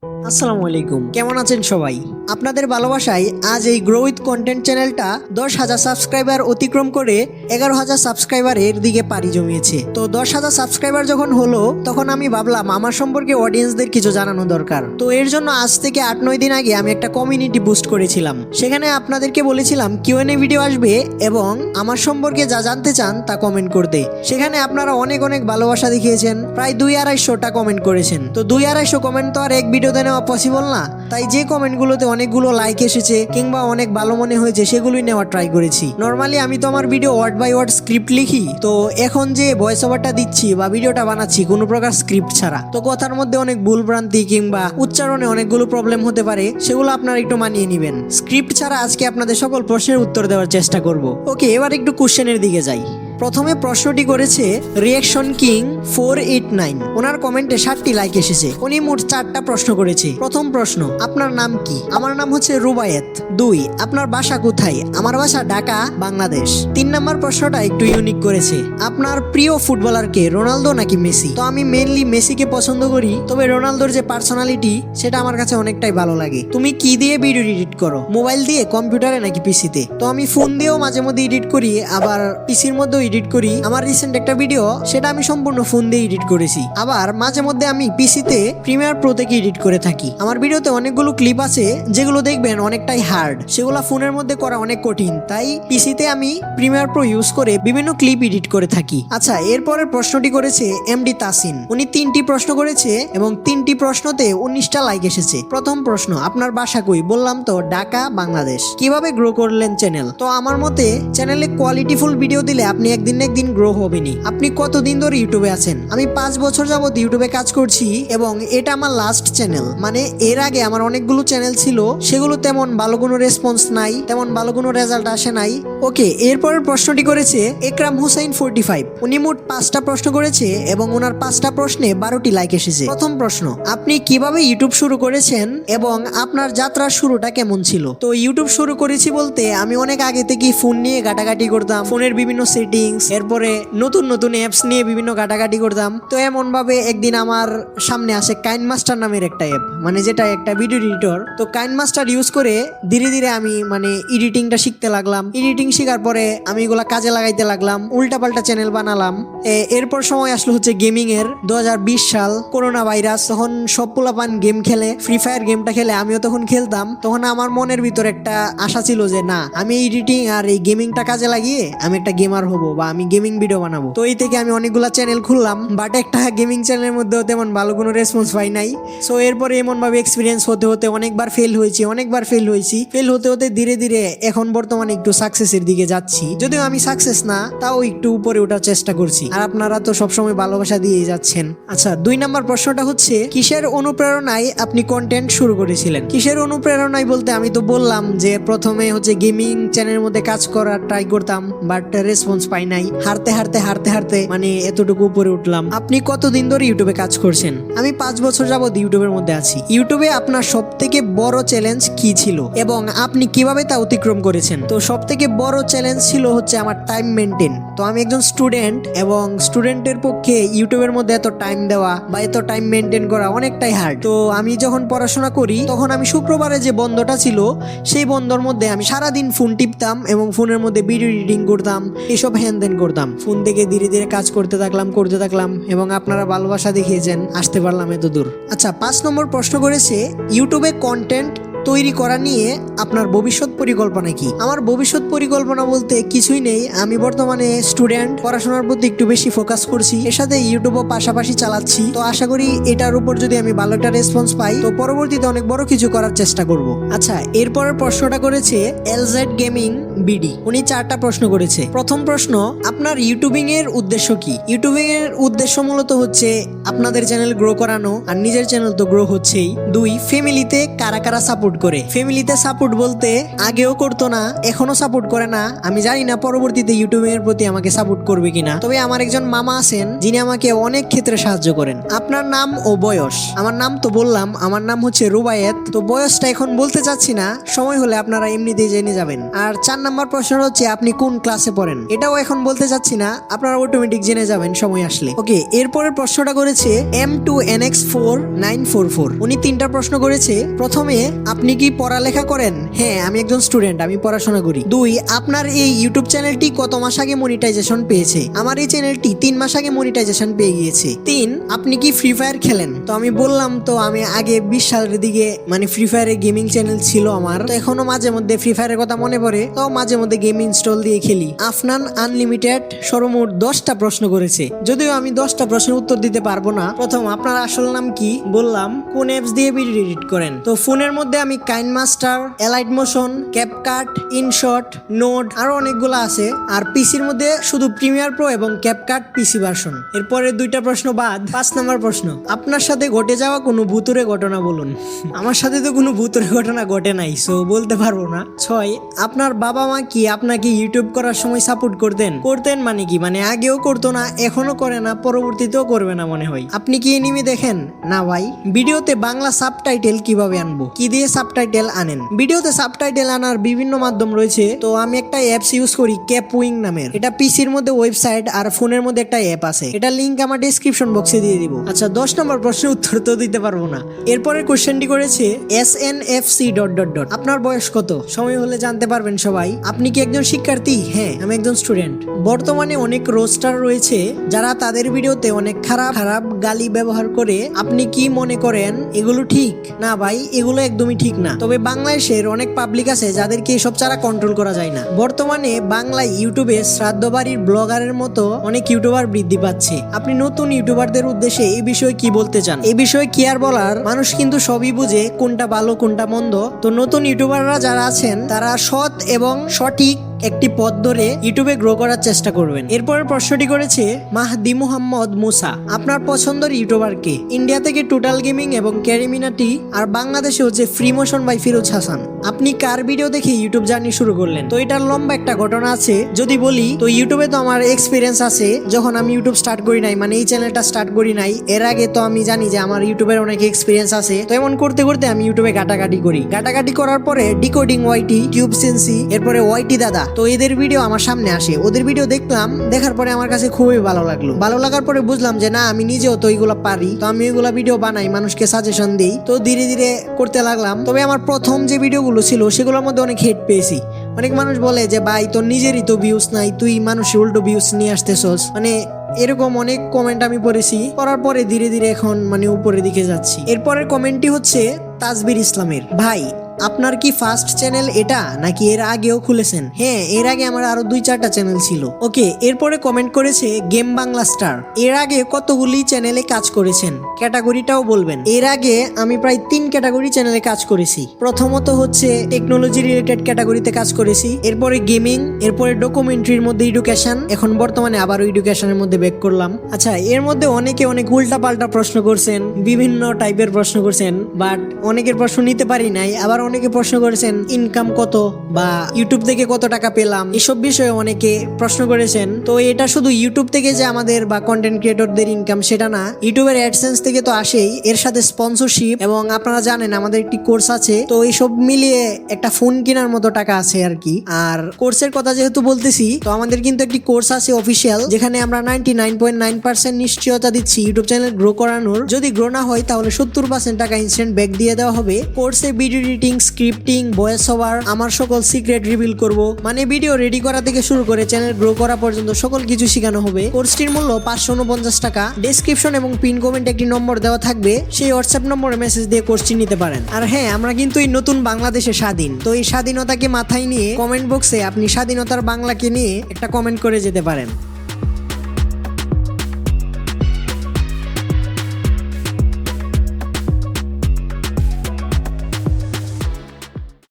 আসসালামু আলাইকুম, কেমন আছেন সবাই? আপনাদের ভালোবাসায় আজ এই গ্রো উইথ কন্টেন্ট চ্যানেলটা 10,000 সাবস্ক্রাইবার অতিক্রম করে 11,000 সাবস্ক্রাইবারের দিকে পাড়ি জমিয়েছে। তো 10,000 সাবস্ক্রাইবার যখন হলো তখন আমি ভাবলাম আমার সম্পর্কে অডিয়েন্সদের কিছু জানানো দরকার। তো এর জন্য আজ থেকে 8-9 দিন আগে আমি একটা কমিউনিটি বুস্ট করেছিলাম। সেখানে আপনাদেরকে বলেছিলাম কিউএনএ ভিডিও আসবে এবং আমার সম্পর্কে যা জানতে চান তা কমেন্ট করতে। সেখানে আপনারা অনেক ভালোবাসা দেখিয়েছেন, প্রায় 200-250টা কমেন্ট করেছেন। তো 200-250 কমেন্ট তো আর এক ভিডিওতে নেওয়া পসিবল না, তাই যে কমেন্টগুলোতে অনেকগুলো লাইক এসেছে কিংবা অনেক ভালো মনে হয়েছে সেগুলোই নেওয়ার ট্রাই করেছি। নর্মালি আমি তো আমার video word by word script লিখি, তো এখন যে ভয়েস ওভারটা দিচ্ছি বা ভিডিওটা বানাচ্ছি কোনো প্রকার স্ক্রিপ্ট ছাড়া, তো কথার মধ্যে অনেক ভুল ভ্রান্তি কিংবা উচ্চারণে অনেকগুলো প্রবলেম হতে পারে, সেগুলো আপনারা একটু মানিয়ে নেবেন। স্ক্রিপ্ট ছাড়া আজকে আপনাদের সকল প্রশ্নের উত্তর দেওয়ার চেষ্টা করব। ওকে, এবার একটু কোশ্চেনের দিকে যাই। প্রথমে প্রশ্নটি করেছে রিয়াকশন কিং 489। ওনার কমেন্টে 7টি লাইক এসেছে। উনি মোট 4টা প্রশ্ন করেছে। প্রথম প্রশ্ন, আপনার নাম কি? আমার নাম হচ্ছে রুবায়েত। 2, আপনার বাসা কোথায়? আমার বাসা ঢাকা, বাংলাদেশ। 3 নম্বর প্রশ্নটা একটু ইউনিক করেছে, আপনার প্রিয় ফুটবলার কে, রোনালদো নাকি মেসি? তো আমি মেইনলি মেসিকে পছন্দ করি, তবে রোনালদোর যে পার্সোনালিটি সেটা আমার কাছে অনেকটাই ভালো লাগে। তুমি কি দিয়ে ভিডিও এডিট করো? মোবাইল দিয়ে, কম্পিউটারে নাকি পিসিতে? তো আমি ফোন দিয়েও মাঝে মধ্যে এডিট করি, আবার পিসির মধ্যেও এডিট করি। আমার রিসেন্ট একটা ভিডিও সেটা আমি সম্পূর্ণ ফোন দিয়ে এডিট করেছি। আবার মাঝে মধ্যে আমি পিসিতে প্রিমিয়ার প্রো থেকে এডিট করে থাকি। আমার ভিডিওতে অনেকগুলো ক্লিপ আছে যেগুলো দেখবেন অনেকটাই হার্ড, সেগুলো ফোনের মধ্যে করা অনেক কঠিন, তাই পিসিতে আমি প্রিমিয়ার প্রো ইউজ করে বিভিন্ন ক্লিপ এডিট করে থাকি। আচ্ছা, এরপরের প্রশ্নটি করেছে এমডি তাসিন। উনি 3টি প্রশ্ন করেছে এবং 3টি প্রশ্নতে 19টা লাইক এসেছে। প্রথম প্রশ্ন, আপনার বাসা কই? বললাম তো ঢাকা, বাংলাদেশ। কিভাবে গ্রো করলেন চ্যানেল? তো আমার মতে চ্যানেলে কোয়ালিটিফুল ভিডিও দিলে আপনি একদিন গ্রো হবেনি। আপনি কতদিন ধরে ইউটিউবে আছেন? আমি 5 বছর যাবত ইউটিউবে কাজ করছি এবং এটা আমার লাস্ট চ্যানেল। মানে এর আগে আমার অনেকগুলো চ্যানেল ছিল, সেগুলো তেমন ভালো কোনো রেসপন্স নাই, তেমন ভালো কোনো রেজাল্ট আসে নাই। ওকে, এরপরের প্রশ্নটি করেছে একরাম হুসাইন 45। উনি মোট 5টা প্রশ্ন করেছে এবং ওনার 5টা প্রশ্নে 12টি লাইক এসেছে। প্রথম প্রশ্ন, আপনি কিভাবে ইউটিউব শুরু করেছেন এবং আপনার যাত্রার শুরুটা কেমন ছিল? তো ইউটিউব শুরু করেছি বলতে আমি অনেক আগে থেকেই ফোন নিয়ে ঘাটাঘাটি করতাম, ফোনের বিভিন্ন সেটিংস, এরপরে নতুন অ্যাপস নিয়ে বিভিন্ন ঘাটাঘাটি করতাম। তো এমন ভাবে একদিন আমার সামনে আসে কাইনমাস্টার নামের একটা অ্যাপ, মানে যেটা একটা ভিডিও এডিটর। তো কাইনমাস্টার ইউজ করে ধীরে ধীরে আমি এডিটিংটা শিখতে লাগলাম। এডিটিং শেখার পরে আমি এগুলা কাজে লাগাইতে লাগলাম, উল্টাপাল্টা চ্যানেল বানালাম। এরপর সময় আসলো হচ্ছে গেমিং এর, 2020 সাল, করোনা ভাইরাস। তখন সব পোলাপান গেম খেলে, ফ্রি ফায়ার গেমটা খেলে, আমিও তখন খেলতাম। তখন আমার মনের ভিতর একটা আশা ছিল যে না, আমি এডিটিং আর এই গেমিংটা কাজে লাগিয়ে আমি একটা গেমার হব বা আমি গেমিং ভিডিও বানাবো। তো এই থেকে আমি অনেকগুলা চ্যানেল খুললাম, বাট একটা গেমিং চ্যানেলের মধ্যেও তেমন ভালো কোনো রেসপন্স পাই নাই। সো এরপরে এমন ভাবে এক্সপিরিয়েন্স হতে হতে অনেকবার ফেল হয়েছি। ফেল হতে হতে ধীরে ধীরে এখন বর্তমানে একটু সাকসেসের দিকে যাচ্ছি। যদিও আমি সাকসেস না, তাও একটু উপরে ওঠার চেষ্টা করছি, আর আপনারা তো সবসময় ভালোবাসা দিয়েই যাচ্ছেন। আচ্ছা, 2 নম্বর প্রশ্নটা হচ্ছে কিসের অনুপ্রেরণায় আপনি কন্টেন্ট শুরু করেছিলেন? কিসের অনুপ্রেরণায় বলতে আমি তো বললাম যে প্রথমে হচ্ছে গেমিং চ্যানেলের মধ্যে কাজ করার ট্রাই করতাম, বাট রেসপন্স পাই নাই। হারতে এতটুকু উপরে উঠলাম। আপনি কতদিন ধরে ইউটিউবে কাজ করছেন? আমি 5 বছর যাবত ইউটিউবের মধ্যে আছি। ইউটিউবে আপনার সব থেকে বড় চ্যালেঞ্জ কি ছিল এবং আপনি কিভাবে তা অতিক্রম করেছেন? তো সব থেকে বড় চ্যালেঞ্জ ছিল হচ্ছে আমার টাইম মেনটেন। তো আমি একজন স্টুডেন্ট এবং স্টুডেন্টের পক্ষে ইউটিউবের মধ্যে এত টাইম দেওয়া বা এত টাইম মেনটেন করা অনেকটাই হার্ড। তো আমি যখন পড়াশোনা করি তখন আমি শুক্রবারে যে বন্ধটা ছিল সেই বন্ধর মধ্যে আমি সারাদিন ফোন টিপতাম এবং ফোনের মধ্যে ভিডিও এডিটিং করতাম, এসব হ্যান করতাম। ফোন থেকে ধীরে ধীরে কাজ করতে থাকলাম এবং আপনারা ভালোবাসা দেখিয়েছেন, আসতে পারলাম এত দূর। আচ্ছা, 5 নম্বর প্রশ্ন করেছে ইউটিউবে কন্টেন্ট তৈরি করা নিয়ে আপনার ভবিষ্যৎ পরিকল্পনা কি? আমার ভবিষ্যৎ পরিকল্পনা বলতে কিছুই নেই। আমি বর্তমানে স্টুডেন্ট, পড়াশোনার প্রতি একটু বেশি ফোকাস করছি, এর সাথে ইউটিউবও পাশাপাশি চালাচ্ছি। তো আশা করি এটার উপর যদি আমি ভালো একটা রেসপন্স পাই তো পরবর্তীতে অনেক বড় কিছু করার চেষ্টা করব। আচ্ছা, এরপরের প্রশ্নটা করেছে এলজেড গেমিং বিডি। উনি 4টা প্রশ্ন করেছে। প্রথম প্রশ্ন, আপনার ইউটিউবিং এর উদ্দেশ্য কি? ইউটিউবিং এর উদ্দেশ্য মূলত হচ্ছে আপনাদের চ্যানেল গ্রো করানো, আর নিজের চ্যানেল তো গ্রো হচ্ছেই। 2, ফ্যামিলিতে কারা কারা সাপোর্ট সাপোর্ট করে। ফ্যামিলিতে সাপোর্ট বলতে আগেও করতো না, এখনো সাপোর্ট করে না। আমি জানি না পরবর্তীতে ইউটিউবিং এর প্রতি আমাকে সাপোর্ট করবে কিনা। তবে আমার একজন মামা আছেন যিনি আমাকে অনেক ক্ষেত্রে সাহায্য করেন। আপনার নাম ও বয়স? আমার নাম তো বললাম, আমার নাম হচ্ছে রুবায়েত। তো বয়সটা এখন বলতে চাচ্ছি না, সময় হলে আপনারা এমনিতেই জেনে যাবেন। আর 4 নাম্বার প্রশ্ন হচ্ছে আপনি কোন ক্লাসে পড়েন? এটাও এখন বলতে চাচ্ছি না, আপনারা অটোমেটিক জেনে যাবেন সময় আসলে। ওকে, এরপরের প্রশ্নটা করেছে M2NX4944। উনি 3টা প্রশ্ন করেছে। প্রথমে, আপনি কি পড়ালেখা করেন? হ্যাঁ, আমি একজন স্টুডেন্ট, আমি পড়াশোনা করি। 2, আপনার এই ইউটিউব চ্যানেলটি কত মাস আগে মনিটাইজেশন পেয়েছে? আমার এই চ্যানেলটি 3 মাস আগে মনিটাইজেশন পেয়ে গিয়েছে। 3, আপনি কি ফ্রি ফায়ার খেলেন? তো আমি বললাম তো আমি আগে 20 সালের দিকে মানে ফ্রি ফায়ারের গেমিং চ্যানেল ছিল আমার। তো এখনো মাঝে মধ্যে ফ্রি ফায়ারের কথা মনে পড়ে, তো মাঝে মধ্যে গেম ইনস্টল দিয়ে খেলি। আফনান আনলিমিটেড সর্বমোট 10টা প্রশ্ন করেছে। যদিও আমি 10টা প্রশ্নের উত্তর দিতে পারবো না। প্রথম, আপনার আসল নাম কি? বললাম। কোন অ্যাপস দিয়ে ভিডিও এডিট করেন? তো ফোনের মধ্যে আমি KineMaster, elite motion, CapCut, InShot, node আরো অনেকগুলো আছে। আর পিসির মধ্যে শুধু প্রিমিয়ার প্রো এবং ক্যাপকাট পিসি ভার্সন। এরপরে 2টা প্রশ্ন বাদ। 5 নাম্বার প্রশ্ন, আপনার সাথে ঘটে যাওয়া কোনো ভুতুরে ঘটনা বলুন। আমার সাথে তো কোনো ভুতুরে ঘটনা ঘটে নাই, সো বলতে পারবো না। 6, আপনার বাবা মা কি আপনাকে ইউটিউব করার সময় সাপোর্ট করতেন? করতেন মানে কি, মানে আগেও করতো না, এখনো করে না, পরবর্তীতেও করবে না মনে হয়। আপনি কি এনিমে দেখেন? না ভাই। ভিডিওতে বাংলা সাবটাইটেল কিভাবে আনবো? কি দিয়ে সাবটাইটেল আনেন? ভিডিওতে সাবটাইটেল আনার বিভিন্ন মাধ্যম রয়েছে। তো আমি একটা অ্যাপস ইউজ করি, ক্যাপউইং নামের। এটা পিসির মধ্যে ওয়েবসাইট আর ফোনের মধ্যে একটা অ্যাপ আছে। এটা লিংক আমার ডেসক্রিপশন বক্সে দিয়ে দিব। আচ্ছা, 10 নম্বর প্রশ্নের উত্তর তো দিতে পারবো না। এরপরের কোশ্চেনটি করেছে SNFC ... আপনার বয়স কত? সময় হলে জানতে পারবেন সবাই। আপনি কি একজন শিক্ষার্থী? হ্যাঁ, আমি একজন স্টুডেন্ট। বর্তমানে অনেক রোস্টার রয়েছে যারা তাদের ভিডিওতে অনেক খারাপ গালি ব্যবহার করে। আপনি কি মনে করেন এগুলো ঠিক? না ভাই, এগুলো একদমই ঠিক না। তবে বাংলাদেশের অনেক পাবলিক আছে যাদেরকে এসব ছাড়া কন্ট্রোল করা যায় না। বর্তমানে বাংলা ইউটিউবে শ্রাদ্ধ বাড়ির ব্লগারের মতো অনেক ইউটিউবার বৃদ্ধি পাচ্ছে। আপনি নতুন ইউটিউবারদের উদ্দেশ্যে এই বিষয়ে কি বলতে চান? এই বিষয়ে কি আর বলার, মানুষ কিন্তু সবই বুঝে কোনটা ভালো কোনটা মন্দ। তো নতুন ইউটিউবাররা যারা আছেন তারা সৎ এবং সঠিক একটি পথ ধরে ইউটিউবে গ্রো করার চেষ্টা করবেন। এরপরের প্রশ্নটি করেছে মাহদি মুহাম্মদ মুসা। আপনার পছন্দের ইউটিউবার কে? ইন্ডিয়া থেকে টোটাল গেমিং এবং ক্যারিমিনাটি, আর বাংলাদেশে হচ্ছে free motion by Firoz Hasan. আপনি কার ভিডিও দেখে ইউটিউব জার্নি শুরু করলেন? তো এটার লম্বা একটা ঘটনা আছে। যদি বলি তো ইউটিউবে তো আমার এক্সপিরিয়েন্স আছে। যখন আমি ইউটিউব স্টার্ট করি নাই, মানে এই চ্যানেলটা স্টার্ট করি নাই, এর আগে তো আমি জানি যে আমার ইউটিউবের অনেক এক্সপিরিয়েন্স আছে। তো এমন করতে করতে আমি ইউটিউবে ঘাটাঘাটি করি। ঘাটাঘাটি করার পরে ডিকোডিং ওয়াইটি, টিউব সেন্সি, এরপরে ওয়াইটি দাদা, তো এদের ভিডিও আমার সামনে আসে। ওদের ভিডিও দেখলাম, দেখার পরে আমার কাছে খুবই ভালো লাগলো। ভালো লাগার পরে বুঝলাম যে না, আমি নিজেও তো এইগুলো পারি। তো আমি ওইগুলা ভিডিও বানাই, মানুষকে সাজেশন দিই। তো ধীরে ধীরে করতে লাগলাম। তবে আমার প্রথম যে ভিডিওগুলো ছিল সেগুলোর মধ্যে অনেক হেট পেয়েছি। অনেক মানুষ বলে যে ভাই তোর নিজেরই তো ভিউজ নাই, তুই মানুষের উল্টো ভিউজ নিয়ে আসতেছস, মানে এরকম অনেক কমেন্ট আমি পড়েছি। পড়ার পরে ধীরে ধীরে এখন মানে উপরের দিকে যাচ্ছি। এরপরের কমেন্টটি হচ্ছে তাজবির ইসলামের। ভাই, আপনার কি ফার্স্ট চ্যানেল এটা নাকি এর আগেও খুলেছেন? হ্যাঁ, এর আগে আমার আরো 2-4টা চ্যানেল ছিল। ওকে, এরপরে কমেন্ট করেছে গেম বাংলা স্টার। এর আগে কতগুলি চ্যানেলে কাজ করেছেন? ক্যাটাগরিটাও বলবেন। এর আগে আমি প্রায় 3 ক্যাটাগরি চ্যানেলে কাজ করেছি। প্রথমত হচ্ছে টেকনোলজি রিলেটেড ক্যাটাগরিতে কাজ করেছি, এরপরে গেমিং, এরপরে ডকুমেন্টারির মধ্যে এডুকেশন, এখন বর্তমানে আবারও এডুকেশনের মধ্যে ব্যাক করলাম। আচ্ছা, এর মধ্যে অনেকে অনেক উল্টা পাল্টা প্রশ্ন করছেন, বিভিন্ন টাইপের প্রশ্ন করছেন, বাট অনেকের প্রশ্ন নিতে পারি নাই। আবার অনেকে প্রশ্ন করেছেন ইনকাম কত বা ইউটিউব থেকে কত টাকা পেলাম, এসব বিষয়ে অনেকে প্রশ্ন করেছেন। তো এটা শুধু ইউটিউব থেকে যে আমাদের বা কন্টেন্ট ক্রিয়েটরদের ইনকাম সেটা না, ইউটিউবের অ্যাডসেন্স থেকে তো আসেই, এর সাথে স্পন্সরশিপ, এবং আপনারা জানেন আমাদের একটি কোর্স আছে। তো এইসব মিলিয়ে একটা ফোন কেনার মতো টাকা আছে আর কি। আর কোর্সের কথা যেহেতু বলতেছি, তো আমাদের কিন্তু একটি কোর্স আছে অফিসিয়াল, যেখানে আমরা 99.9% নিশ্চয়তা দিচ্ছি ইউটিউব চ্যানেল গ্রো করানোর। যদি গ্রো না হয় তাহলে 70% টাকা ইনস্ট্যান্ট ব্যাক দিয়ে দেওয়া হবে। কোর্সে video editing, scripting, voice over, আমার সকল সিক্রেট রিভিল করব। মানে ভিডিও রেডি করা থেকে শুরু করে চ্যানেল গ্রো করা পর্যন্ত সকল কিছু শেখানো হবে। কোর্সটির মূল্য 549 টাকা। ডেসক্রিপশন এবং পিন কমেন্টে একটি নম্বর দেওয়া থাকবে, সেই হোয়াটসঅ্যাপ নম্বরে মেসেজ দিয়ে কোর্সটি নিতে পারেন। আর হ্যাঁ, আমরা কিন্তু এই নতুন বাংলাদেশে স্বাধীন। তো এই স্বাধীনতাকে মাথায় নিয়ে কমেন্ট বক্সে আপনি স্বাধীনতার বাংলাকে নিয়ে একটা কমেন্ট করে যেতে পারেন।